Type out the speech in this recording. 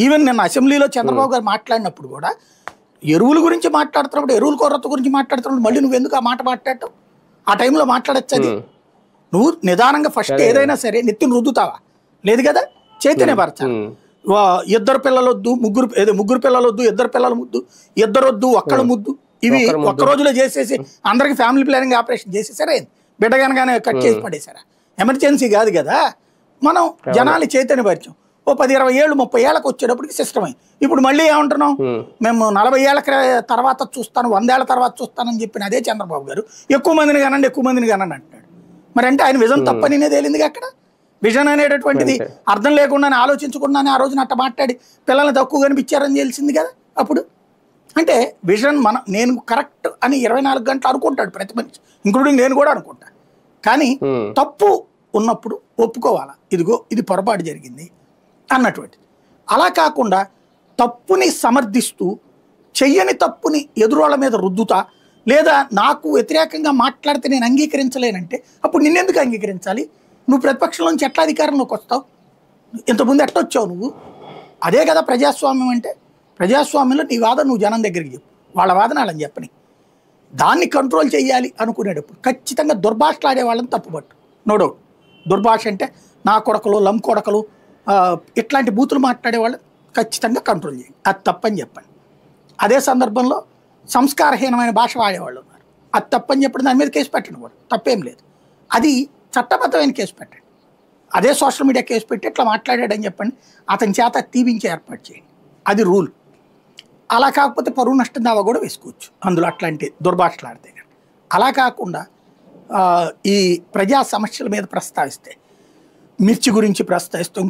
Even నిన్న అసెంబ్లీలో చంద్రబాబు గారు మాట్లాడినప్పుడు కూడా ఎరువుల గురించి మాట్లాడుతున్నప్పుడు, ఎరువుల కొరత గురించి మాట్లాడుతున్నప్పుడు మళ్ళీ నువ్వు ఎందుకు ఆ మాట మాట్లాడటం? ఆ టైంలో మాట్లాడచ్చు. అది నువ్వు నిదానంగా ఫస్ట్ ఏదైనా సరే నెత్తిని రుద్దుతావా? లేదు కదా, చైతన్యపరచాలి. ఇద్దరు పిల్లలు వద్దు, ముగ్గురు పిల్లలు వద్దు, ఇద్దరు పిల్లల ముద్దు, ఇద్దరు వద్దు ఒక్కళ్ళ ముద్దు, ఇవి ఒక్క రోజులో చేసేసి అందరికి ఫ్యామిలీ ప్లానింగ్ ఆపరేషన్ చేసేసారా? బిడ్డగానగానే కట్ చేసి పడేసారా? ఎమర్జెన్సీ కాదు కదా. మనం జనాలు చైతన్యపరిచాం. ఓ 10-20 ఏళ్ళు 30 ఏళ్ళకి వచ్చేటప్పటికి సిస్టమ్ అయింది. ఇప్పుడు మళ్ళీ ఏమంటున్నాం, మేము 40 ఏళ్ళ తర్వాత చూస్తాను, 100 ఏళ్ళ తర్వాత చూస్తానని చెప్పిన అదే చంద్రబాబు గారు ఎక్కువ మందిని కానండి అంటున్నాడు. మరి అంటే ఆయన విజన్ తప్పనినే తేలిందిగా. అక్కడ విజన్ అనేటటువంటిది అర్థం లేకుండానే ఆలోచించకుండానే ఆ రోజున అట్ట మాట్లాడి పిల్లల్ని తక్కువ కనిపించారని తెలిసింది కదా. అప్పుడు అంటే విజన్ నేను కరెక్ట్ అని 24 గంటలు అనుకుంటాడు ప్రతి మనిషి, ఇంక్లూడింగ్ నేను కూడా అనుకుంటా. కానీ తప్పు ఉన్నప్పుడు ఒప్పుకోవాలా, ఇదిగో ఇది పొరపాటు జరిగింది అన్నటువంటిది. అలా కాకుండా తప్పుని సమర్థిస్తూ చెయ్యని తప్పుని ఎదురోళ్ళ మీద రుద్దుతా, లేదా నాకు వ్యతిరేకంగా మాట్లాడితే నేను అంగీకరించలేనంటే అప్పుడు నిన్నెందుకు అంగీకరించాలి? నువ్వు ప్రతిపక్షంలోంచి ఎట్లా అధికారంలోకి వస్తావు? ఇంతకుముందు ఎట్లా వచ్చావు నువ్వు? అదే కదా ప్రజాస్వామ్యం అంటే. ప్రజాస్వామ్యంలో నీ వాదన నువ్వు జనం దగ్గరికి చెప్పు, వాళ్ళ వాదన వాళ్ళని చెప్పని. దాన్ని కంట్రోల్ చేయాలి అనుకునేటప్పుడు ఖచ్చితంగా దుర్భాషలాడే వాళ్ళని తప్పుపట్టు, నో డౌట్. దుర్భాష అంటే నా కొడకలు, లం కొడకలు, ఇట్లాంటి బూతులు మాట్లాడే వాళ్ళు ఖచ్చితంగా కంట్రోల్ చేయండి, అది తప్పని చెప్పండి. అదే సందర్భంలో సంస్కారహీనమైన భాష వాడేవాళ్ళు ఉన్నారు, అది తప్పని చెప్పండి, దాని మీద కేసు పెట్టండి, కూడా తప్పేం లేదు. అది చట్టబద్ధమైన కేసు పెట్టండి. అదే సోషల్ మీడియా కేసు పెట్టి ఇట్లా మాట్లాడాడని చెప్పండి, అతని చేత తీపించి ఏర్పాటు చేయండి, అది రూల్. అలా కాకపోతే పరువు నష్టం దావా కూడా వేసుకోవచ్చు అందులో, అట్లాంటి దుర్భాషలాడితే. అలా కాకుండా ఈ ప్రజా సమస్యల మీద ప్రస్తావిస్తే, మిర్చి గురించి ప్రస్తావిస్తాం,